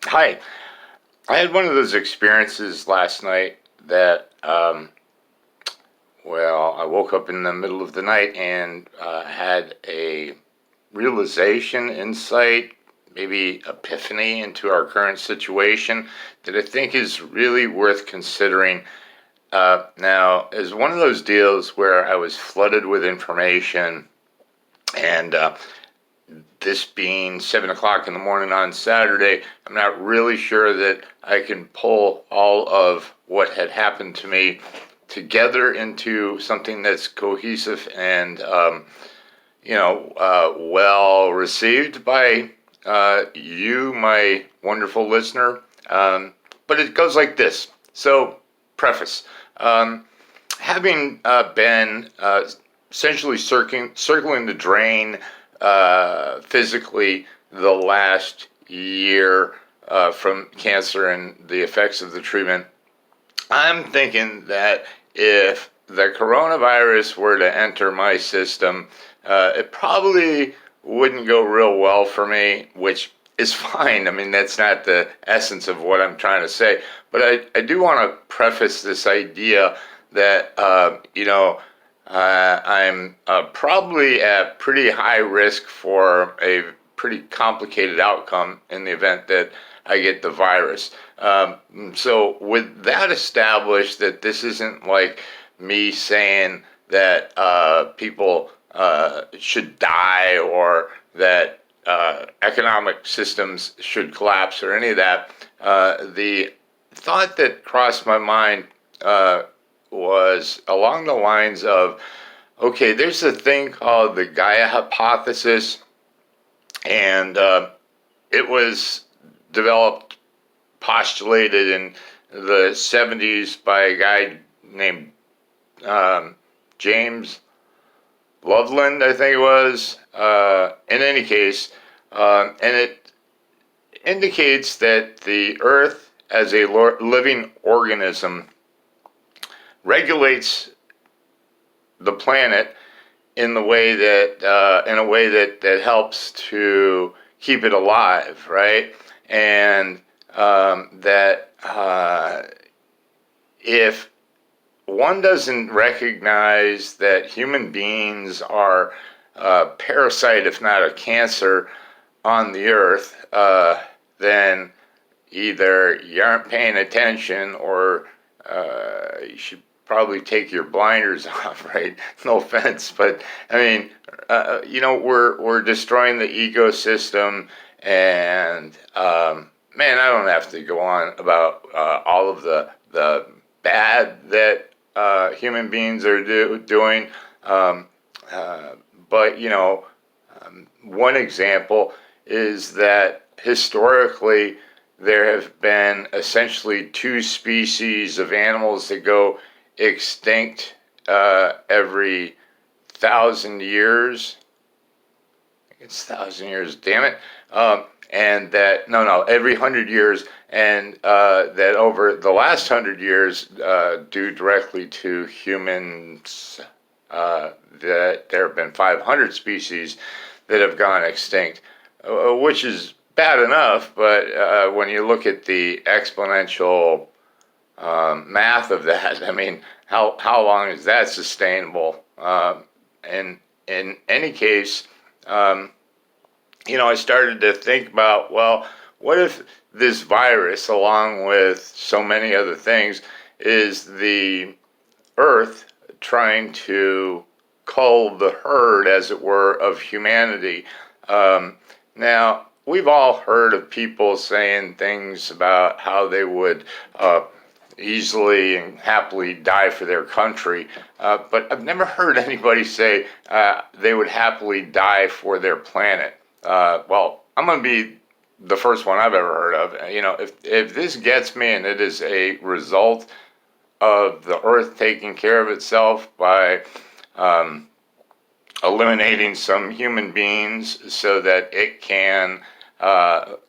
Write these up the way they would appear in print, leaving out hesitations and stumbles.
Hi. I had one of those experiences last night that, I woke up in the middle of the night and had a realization, insight, maybe epiphany into our current situation that I think is really worth considering. Now, is one of those deals where I was flooded with information and this being 7 o'clock in the morning on Saturday, I'm not really sure that I can pull all of what had happened to me together into something that's cohesive and, well received by you, my wonderful listener. But it goes like this. So, preface. Um, Having been essentially circling the drain physically the last year from cancer and the effects of the treatment, I'm thinking that if the coronavirus were to enter my system, it probably wouldn't go real well for me, which is fine. I mean, that's not the essence of what I'm trying to say. But I do want to preface this idea that, I'm probably at pretty high risk for a pretty complicated outcome in the event that I get the virus. So, with that established, that this isn't like me saying that people should die or that economic systems should collapse or any of that, the thought that crossed my mind was along the lines of, okay, there's a thing called the Gaia hypothesis, and it was developed, postulated in the 70s by a guy named James Loveland, I think it was. In any case, and it indicates that the Earth as a living organism regulates the planet in the way that in a way that helps to keep it alive, right? And that if one doesn't recognize that human beings are a parasite, if not a cancer, on the earth, then either you aren't paying attention or you should probably take your blinders off, right? No offense, but I mean, we're destroying the ecosystem, and man, I don't have to go on about all of the bad that human beings are doing. Um, but one example is that historically there have been essentially two species of animals that go extinct every 1,000 years. It's 1,000 years, damn it. And that, no, every 100 years, and that over the last 100 years, due directly to humans, that there have been 500 species that have gone extinct, which is bad enough, but when you look at the exponential math of that, I mean, how long is that sustainable? And in any case, I started to think about, well, what if this virus, along with so many other things, is the Earth trying to cull the herd, as it were, of humanity? Now, we've all heard of people saying things about how they would easily and happily die for their country, but I've never heard anybody say they would happily die for their planet. I'm going to be the first one I've ever heard of. If this gets me and it is a result of the Earth taking care of itself by eliminating some human beings so that it can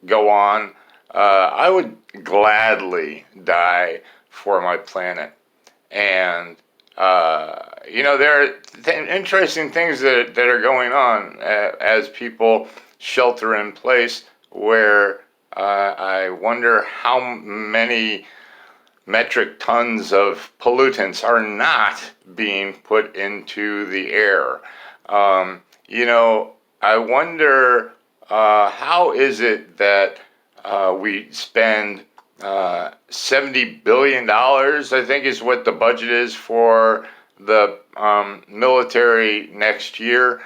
go on, I would gladly die for my planet. And there are interesting things that are going on as people shelter in place, where I wonder how many metric tons of pollutants are not being put into the air. You know, I wonder how is it that we spend $70 billion, I think is what the budget is for the military next year,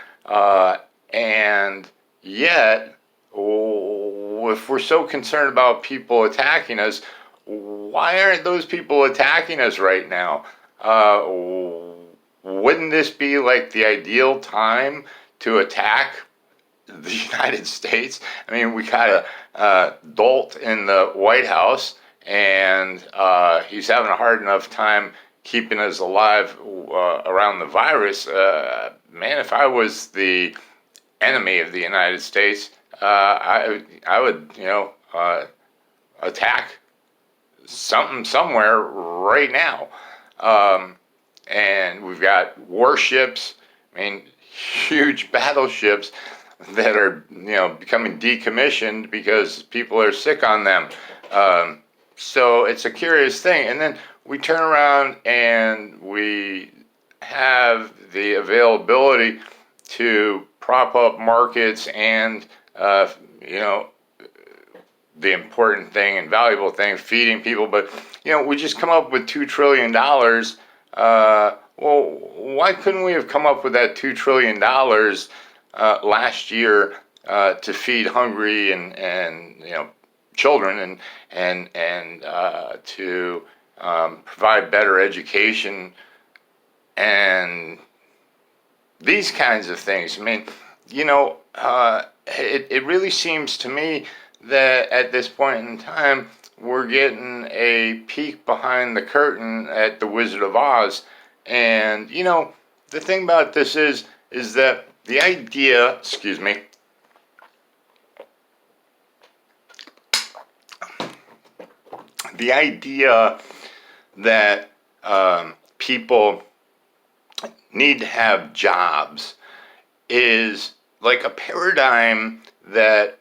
and yet, if we're so concerned about people attacking us, why aren't those people attacking us right now? Wouldn't this be like the ideal time to attack the United States? I mean, we got a dolt in the White House, and he's having a hard enough time keeping us alive around the virus. Man, if I was the enemy of the United States, I would, attack something somewhere right now. And we've got warships, I mean, huge battleships that are, becoming decommissioned because people are sick on them. So it's a curious thing. And then we turn around and we have the availability to prop up markets and, the important thing and valuable thing, feeding people. But, we just come up with $2 trillion. Well, why couldn't we have come up with that $2 trillion last year to feed hungry and children and to provide better education and these kinds of things? I mean, it really seems to me that at this point in time, we're getting a peek behind the curtain at the Wizard of Oz. And, the thing about this is that the idea, the idea that people need to have jobs is like a paradigm that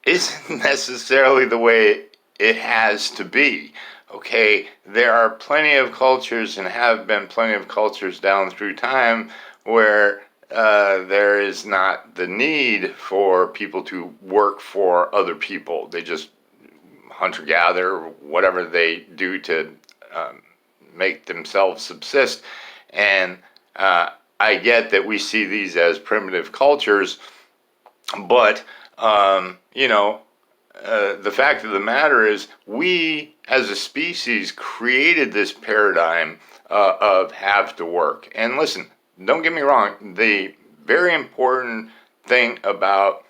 isn't necessarily the way it has to be. Okay, there are plenty of cultures and have been plenty of cultures down through time where there is not the need for people to work for other people. They just hunter-gatherer, whatever they do to make themselves subsist. And I get that we see these as primitive cultures, but the fact of the matter is we as a species created this paradigm of have to work. And listen, don't get me wrong, the very important thing about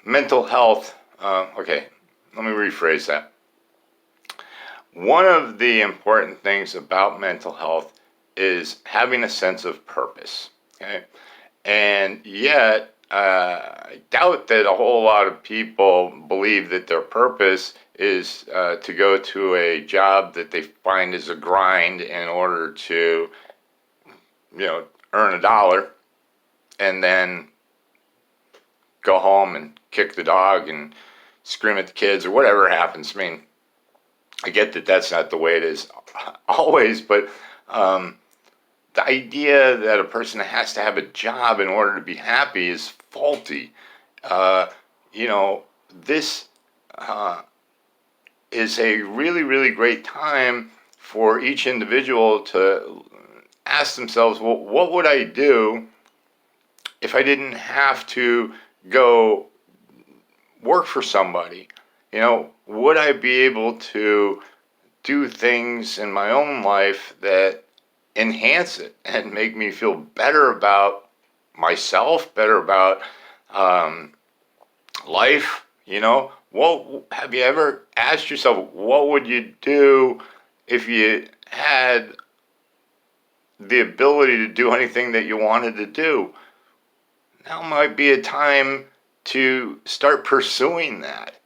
mental health, okay, let me rephrase that. One of the important things about mental health is having a sense of purpose, okay? And yet, I doubt that a whole lot of people believe that their purpose is to go to a job that they find is a grind in order to, earn a dollar and then go home and kick the dog and scream at the kids or whatever happens. I mean, I get that that's not the way it is always, but the idea that a person has to have a job in order to be happy is faulty. This is a really, really great time for each individual to ask themselves, well, what would I do if I didn't have to go work for somebody? Would I be able to do things in my own life that enhance it and make me feel better about myself, better about life? What have you ever asked yourself, what would you do if you had the ability to do anything that you wanted to do? Now might be a time to start pursuing that.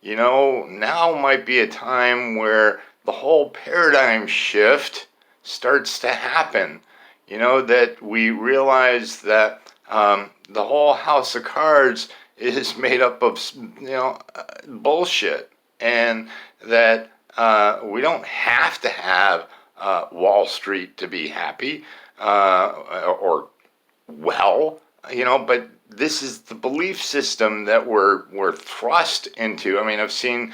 Now might be a time where the whole paradigm shift starts to happen. That we realize that the whole house of cards is made up of, bullshit, and that we don't have to have Wall Street to be happy, or well, but this is the belief system that we're thrust into. I mean, I've seen,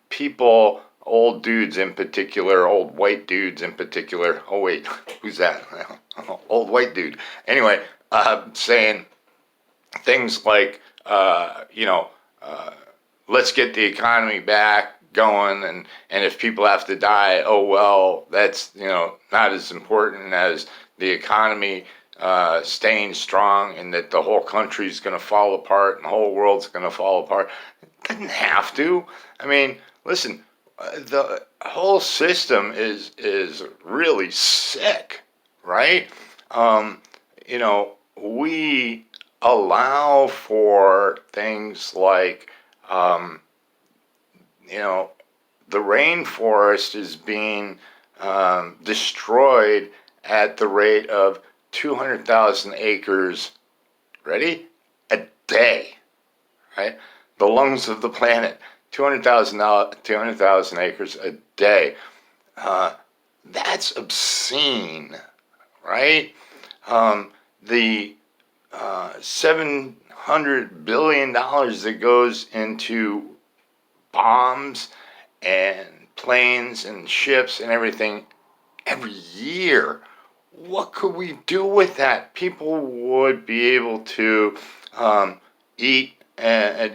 people, old dudes in particular, old white dudes in particular. Oh wait, who's that? Old white dude. Anyway, saying things like, let's get the economy back going, and if people have to die, oh well, that's not as important as the economy staying strong, and that the whole country's going to fall apart and the whole world's going to fall apart. It doesn't have to. I mean, listen, the whole system is really sick, right? We allow for things like, the rainforest is being destroyed at the rate of 200,000 acres, ready? A day, right? The lungs of the planet, 200,000 acres a day. That's obscene, right? The $700 billion that goes into bombs and planes and ships and everything every year. What could we do with that? People would be able to eat, and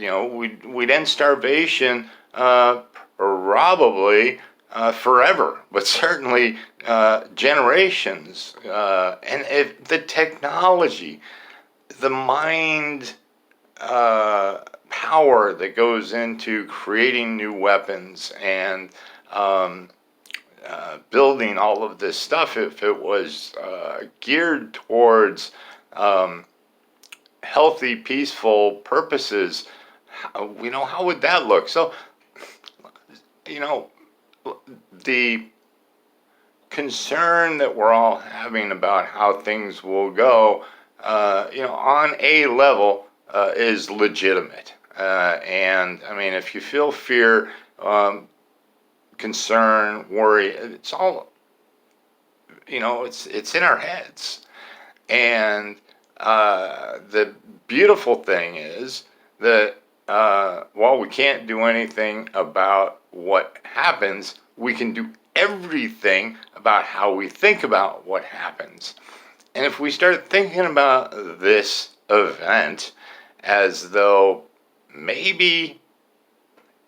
we'd end starvation probably forever, but certainly generations. And if the technology, the mind power that goes into creating new weapons and building all of this stuff, if it was geared towards healthy, peaceful purposes, how would that look? So, the concern that we're all having about how things will go, on a level, is legitimate. And I mean, if you feel fear, concern, worry, it's all, it's in our heads. And the beautiful thing is that while we can't do anything about what happens, we can do everything about how we think about what happens. And if we start thinking about this event as though maybe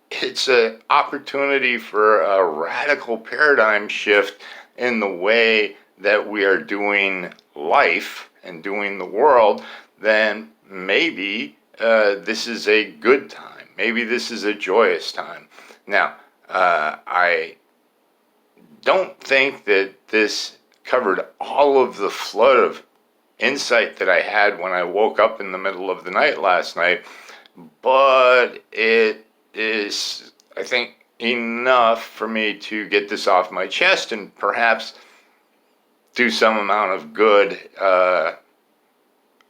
it's an opportunity for a radical paradigm shift in the way that we are doing life and doing the world, then maybe this is a good time. Maybe this is a joyous time. Now, I don't think that this covered all of the flood of insight that I had when I woke up in the middle of the night last night, but it is, I think, enough for me to get this off my chest and perhaps do some amount of good. I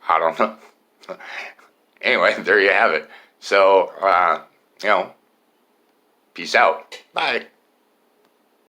don't know. Anyway, there you have it. So, peace out. Bye.